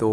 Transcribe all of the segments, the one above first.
2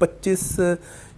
25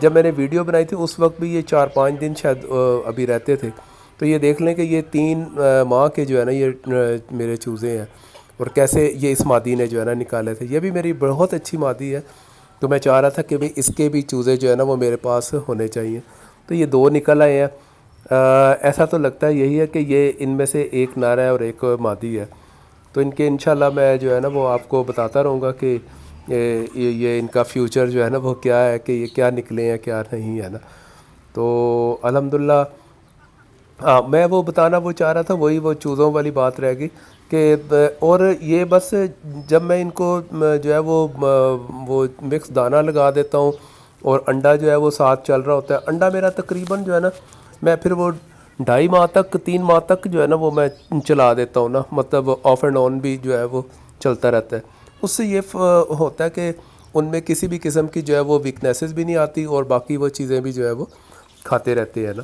جب میں نے ویڈیو بنائی تھی اس وقت بھی یہ 4-5 دن شاید ابھی رہتے تھے. تو یہ دیکھ لیں کہ یہ 3 ماہ کے جو ہے نا یہ میرے چوزے ہیں, اور کیسے یہ اس مادی نے جو ہے نا نکالے تھے. یہ بھی میری بہت اچھی مادی ہے, تو میں چاہ رہا تھا کہ اس کے بھی چوزے جو ہے نا وہ میرے پاس ہونے چاہیے. تو یہ 2 نکل آئے ہیں. ایسا تو لگتا ہے یہی ہے کہ یہ ان میں سے ایک نر ہے اور ایک مادی ہے. تو ان کے انشاءاللہ میں جو ہے نا وہ آپ کو بتاتا رہوں گا کہ یہ ان کا فیوچر جو ہے نا وہ کیا ہے, کہ یہ کیا نکلے ہیں کیا نہیں ہے نا. تو الحمدللہ میں وہ بتانا وہ چاہ رہا تھا, وہی وہ چوزوں والی بات رہ گئی کہ اور یہ بس جب میں ان کو جو ہے وہ مکس دانہ لگا دیتا ہوں اور انڈا جو ہے وہ ساتھ چل رہا ہوتا ہے. انڈا میرا تقریباً جو ہے نا میں پھر وہ 2.5 ماہ تک 3 ماہ تک جو ہے نا وہ میں چلا دیتا ہوں نا, مطلب آف اینڈ آن بھی جو ہے وہ چلتا رہتا ہے. اس سے یہ ہوتا ہے کہ ان میں کسی بھی قسم کی جو ہے وہ ویکنیسز بھی نہیں آتی, اور باقی وہ چیزیں بھی جو ہے وہ کھاتے رہتے ہیں نا.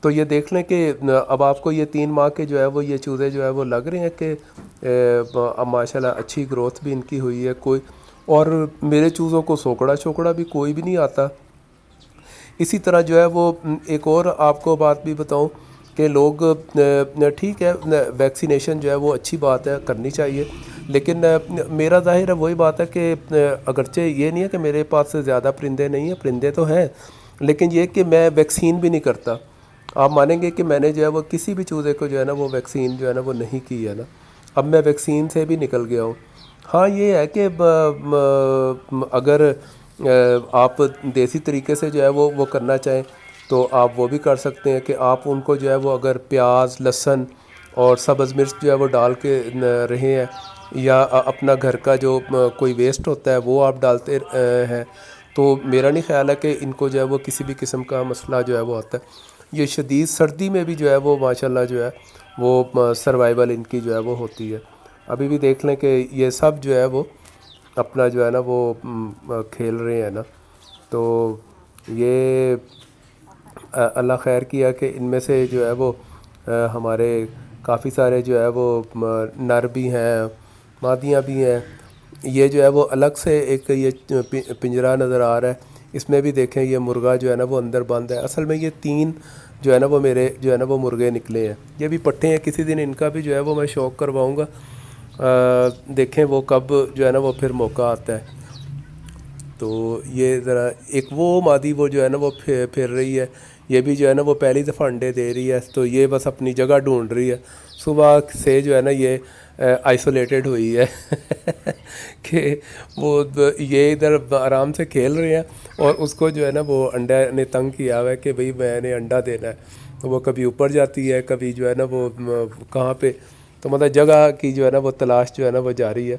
تو یہ دیکھ لیں کہ اب آپ کو یہ 3 ماہ کے جو ہے وہ یہ چوزے جو ہے وہ لگ رہے ہیں کہ اب ماشاءاللہ اچھی گروتھ بھی ان کی ہوئی ہے. کوئی اور میرے چوزوں کو سوکڑا بھی کوئی بھی نہیں آتا. اسی طرح جو ہے وہ ایک اور آپ کو بات بھی بتاؤں کہ لوگ ٹھیک ہے ویکسینیشن جو ہے وہ اچھی بات ہے, کرنی چاہیے, لیکن میرا ظاہر ہے وہی بات ہے کہ اگرچہ یہ نہیں ہے کہ میرے پاس سے زیادہ پرندے نہیں ہیں, پرندے تو ہیں, لیکن یہ کہ میں ویکسین بھی نہیں کرتا. آپ مانیں گے کہ میں نے جو ہے وہ کسی بھی چوزے کو جو ہے نا وہ ویکسین جو ہے نا وہ نہیں کی ہے نا. اب میں ویکسین سے بھی نکل گیا ہوں. ہاں یہ ہے کہ اگر آپ دیسی طریقے سے جو ہے وہ کرنا چاہیں تو آپ وہ بھی کر سکتے ہیں, کہ آپ ان کو جو ہے وہ اگر پیاز لہسن اور سبز مرچ جو ہے وہ ڈال کے رہے ہیں, یا اپنا گھر کا جو کوئی ویسٹ ہوتا ہے وہ آپ ڈالتے ہیں, تو میرا نہیں خیال ہے کہ ان کو جو ہے وہ کسی بھی قسم کا مسئلہ جو ہے وہ آتا ہے. یہ شدید سردی میں بھی جو ہے وہ ماشاءاللہ جو ہے وہ سروائیول ان کی جو ہے وہ ہوتی ہے. ابھی بھی دیکھ لیں کہ یہ سب جو ہے وہ اپنا جو ہے نا وہ کھیل رہے ہیں نا. تو یہ اللہ خیر کیا کہ ان میں سے جو ہے وہ ہمارے کافی سارے جو ہے وہ نر بھی ہیں مادیاں بھی ہیں. یہ جو ہے وہ الگ سے ایک یہ پنجرہ نظر آ رہا ہے, اس میں بھی دیکھیں یہ مرغا جو ہے نا وہ اندر بند ہے. اصل میں یہ 3 جو ہے نا وہ میرے جو ہے نا وہ مرغے نکلے ہیں. یہ بھی پٹھے ہیں, کسی دن ان کا بھی جو ہے وہ میں شوق کرواؤں گا, دیکھیں وہ کب جو ہے نا وہ پھر موقع آتا ہے. تو یہ ذرا ایک وہ مادی وہ جو ہے نا وہ پھر رہی ہے, یہ بھی جو ہے نا وہ پہلی دفعہ انڈے دے رہی ہے, تو یہ بس اپنی جگہ ڈھونڈ رہی ہے. صبح سے جو ہے نا یہ آئسولیٹڈ ہوئی ہے کہ وہ یہ ادھر آرام سے کھیل رہے ہیں, اور اس کو جو ہے نا وہ انڈا نے تنگ کیا ہوا ہے کہ بھئی میں نے انڈا دینا ہے. وہ کبھی اوپر جاتی ہے, کبھی جو ہے نا وہ کہاں پہ, تو مطلب جگہ کی جو ہے نا وہ تلاش جو ہے نا وہ جاری ہے.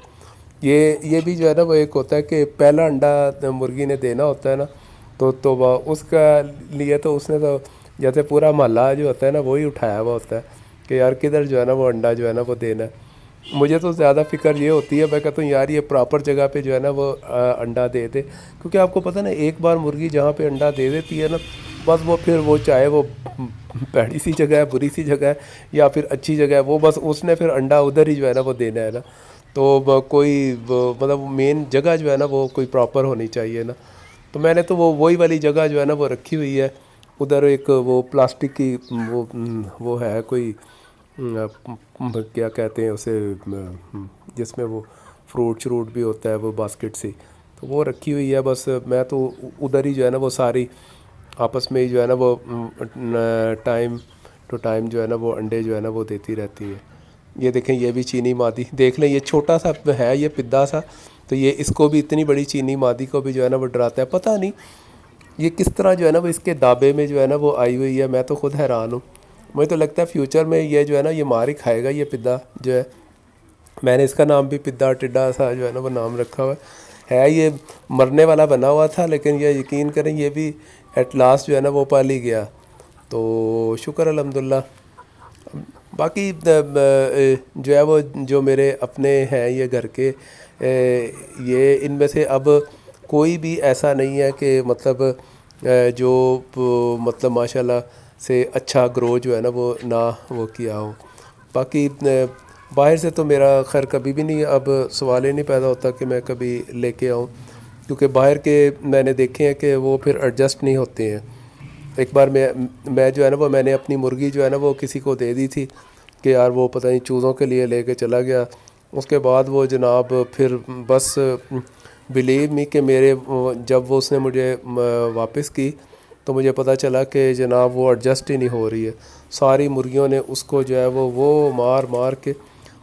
یہ بھی جو ہے نا وہ ایک ہوتا ہے کہ پہلا انڈا مرغی نے دینا ہوتا ہے نا, تو اس کا لیے تو اس نے تو جیسے پورا محلہ جو ہوتا ہے نا وہی اٹھایا ہوا ہوتا ہے کہ یار کدھر جو ہے نا وہ انڈا جو ہے نا وہ دینا ہے. مجھے تو زیادہ فکر یہ ہوتی ہے, میں کہتا ہوں یار یہ پراپر جگہ پہ جو ہے نا وہ انڈا دے دے, کیونکہ آپ کو پتہ نا ایک بار مرغی جہاں پہ انڈا دے دیتی ہے نا, بس وہ پھر وہ چاہے وہ پیڑی سی جگہ ہے, بری سی جگہ ہے, یا پھر اچھی جگہ ہے, وہ بس اس نے پھر انڈا ادھر ہی جو ہے نا وہ دینا ہے نا. تو کوئی مطلب مین جگہ جو ہے نا وہ کوئی پراپر ہونی چاہیے نا. تو میں نے تو وہی والی جگہ جو ہے نا وہ رکھی ہوئی ہے. ادھر ایک وہ پلاسٹک کی وہ ہے کوئی کیا کہتے ہیں اسے, جس میں وہ فروٹ شروٹ بھی ہوتا ہے وہ باسکٹ سی, تو وہ رکھی ہوئی ہے. بس میں تو ادھر ہی جو ہے نا وہ ساری آپس میں ہی جو ہے نا وہ ٹائم ٹو ٹائم جو ہے نا وہ انڈے جو ہے نا وہ دیتی رہتی ہے. یہ دیکھیں یہ بھی چینی مادی دیکھ لیں, یہ چھوٹا سا ہے یہ پدا سا, تو یہ اس کو بھی اتنی بڑی چینی مادی کو بھی جو ہے نا وہ ڈراتا ہے. پتہ نہیں یہ کس طرح جو ہے نا وہ اس کے دابے میں جو ہے نا وہ آئی ہوئی ہے, میں تو خود حیران ہوں. مجھے تو لگتا ہے فیوچر میں یہ جو ہے نا یہ مار ہی کھائے گا یہ پدا جو ہے. میں نے اس کا نام بھی پدا ٹڈا سا جو ہے نا وہ نام رکھا ہوا ہے. یہ مرنے والا بنا ہوا تھا, لیکن یہ یقین کریں یہ بھی ایٹ لاسٹ جو ہے نا وہ پال ہی گیا. تو شکر الحمدللہ. باقی جو ہے وہ جو میرے اپنے ہیں یہ گھر کے, یہ ان میں سے اب کوئی بھی ایسا نہیں ہے کہ مطلب جو مطلب ماشاءاللہ سے اچھا گرو جو ہے نا وہ نہ وہ کیا ہو. باقی باہر سے تو میرا خیر کبھی بھی نہیں اب سوال ہی نہیں پیدا ہوتا کہ میں کبھی لے کے آؤں. کیونکہ باہر کے میں نے دیکھے ہیں کہ وہ پھر ایڈجسٹ نہیں ہوتے ہیں. ایک بار میں جو ہے نا وہ میں نے اپنی مرغی جو ہے نا وہ کسی کو دے دی تھی کہ یار وہ پتہ نہیں چوزوں کے لیے لے کے چلا گیا. اس کے بعد وہ جناب پھر بس بلیو می کہ میرے جب وہ اس نے مجھے واپس کی تو مجھے پتہ چلا کہ جناب وہ ایڈجسٹ ہی نہیں ہو رہی ہے. ساری مرغیوں نے اس کو جو ہے وہ مار مار کے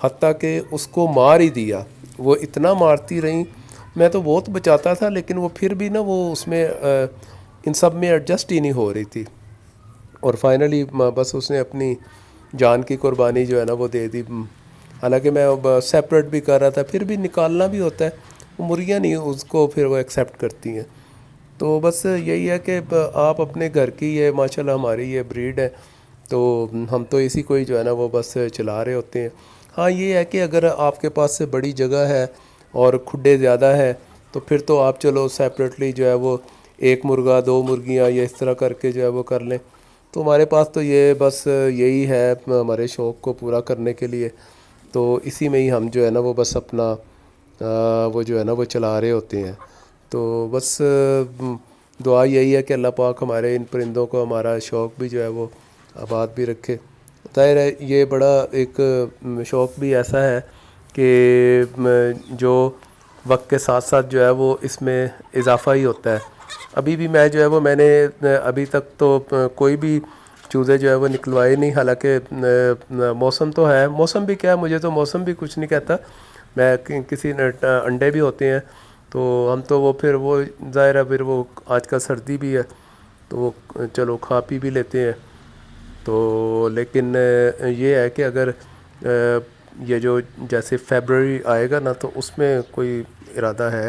حتیٰ کہ اس کو مار ہی دیا. وہ اتنا مارتی رہیں, میں تو بہت بچاتا تھا لیکن وہ پھر بھی نا وہ اس میں ان سب میں ایڈجسٹ ہی نہیں ہو رہی تھی. اور فائنلی بس اس نے اپنی جان کی قربانی جو ہے نا وہ دے دی. حالانکہ میں سیپریٹ بھی کر رہا تھا, پھر بھی نکالنا بھی ہوتا ہے. وہ مرغیاں نہیں اس کو پھر وہ ایکسیپٹ کرتی ہیں. تو بس یہی ہے کہ آپ اپنے گھر کی یہ ماشاء اللہ ہماری یہ بریڈ ہے تو ہم تو اسی کو ہی جو ہے نا وہ بس چلا رہے ہوتے ہیں. ہاں یہ ہے کہ اگر آپ کے پاس سے بڑی جگہ ہے اور کھڈے زیادہ ہے تو پھر تو آپ چلو سیپریٹلی جو ہے وہ ایک مرغہ دو مرغیاں یا اس طرح کر کے جو ہے وہ کر لیں. تو ہمارے پاس تو یہ بس یہی ہے ہمارے شوق کو پورا کرنے کے لیے, تو اسی میں ہی ہم جو ہے نا وہ بس اپنا وہ جو ہے نا وہ چلا رہے ہوتے ہیں. تو بس دعا یہی ہے کہ اللہ پاک ہمارے ان پرندوں کو ہمارا شوق بھی جو ہے وہ آباد بھی رکھے. ظاہر ہے یہ بڑا ایک شوق بھی ایسا ہے کہ جو وقت کے ساتھ ساتھ جو ہے وہ اس میں اضافہ ہی ہوتا ہے. ابھی بھی میں جو ہے وہ میں نے ابھی تک تو کوئی بھی چوزے جو ہے وہ نکلوائے نہیں. حالانکہ موسم تو ہے, موسم بھی کیا ہے, مجھے تو موسم بھی کچھ نہیں کہتا. میں کسی انڈے بھی ہوتے ہیں تو ہم تو وہ پھر وہ ظاہر ہے پھر وہ آج کل سردی بھی ہے تو وہ چلو کھا پی بھی لیتے ہیں. تو لیکن یہ ہے کہ اگر یہ جو جیسے فیبرری آئے گا نا تو اس میں کوئی ارادہ ہے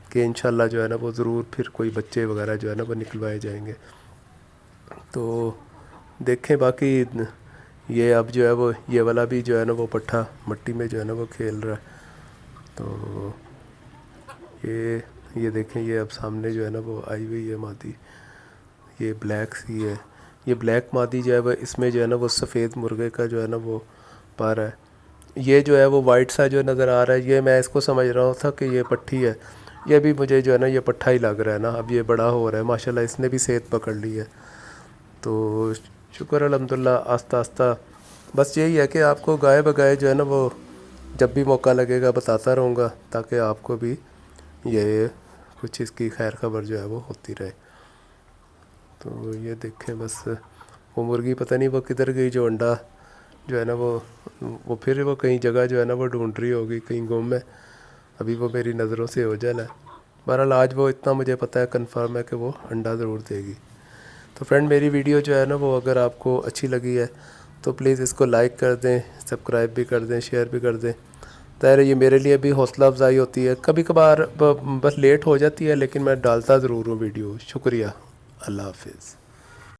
کہ انشاءاللہ جو ہے نا وہ ضرور پھر کوئی بچے وغیرہ جو ہے نا وہ نکلوائے جائیں گے. تو دیکھیں باقی یہ اب جو ہے وہ یہ والا بھی جو ہے نا وہ پٹھا مٹی میں جو ہے نا وہ کھیل رہا ہے. تو یہ دیکھیں یہ اب سامنے جو ہے نا وہ آئی ہوئی ہے مادی, یہ بلیک سی ہے. یہ بلیک مادی جو ہے وہ اس میں جو ہے نا وہ سفید مرغے کا جو ہے نا وہ پا رہا ہے. یہ جو ہے وہ وائٹ سا جو نظر آ رہا ہے یہ میں اس کو سمجھ رہا تھا کہ یہ پٹھی ہے. یہ بھی مجھے جو ہے نا یہ پٹھا ہی لگ رہا ہے نا. اب یہ بڑا ہو رہا ہے ماشاءاللہ, اس نے بھی صحت پکڑ لی ہے. تو شکر الحمدللہ آہستہ آہستہ بس یہی ہے کہ آپ کو گائے بگائے جو ہے نا وہ جب بھی موقع لگے گا بتاتا رہوں گا تاکہ آپ کو بھی یہ کچھ اس کی خیر خبر جو ہے وہ ہوتی رہے. تو یہ دیکھیں بس وہ مرغی پتہ نہیں وہ کدھر گئی جو انڈا جو ہے نا وہ پھر وہ کہیں جگہ جو ہے نا وہ ڈھونڈ رہی ہوگی, کہیں گم ہے. ابھی وہ میری نظروں سے اوجھل ہے. بہرحال آج وہ اتنا مجھے پتہ ہے کنفرم ہے کہ وہ انڈا ضرور دے گی. تو فرینڈ میری ویڈیو جو ہے نا وہ اگر آپ کو اچھی لگی ہے تو پلیز اس کو لائک کر دیں, سبسکرائب بھی کر دیں, شیئر بھی کر دیں. ظاہر ہے یہ میرے لیے بھی حوصلہ افزائی ہوتی ہے. کبھی کبھار بس لیٹ ہو جاتی ہے لیکن میں ڈالتا ضرور ہوں ویڈیو. شکریہ, اللہ حافظ.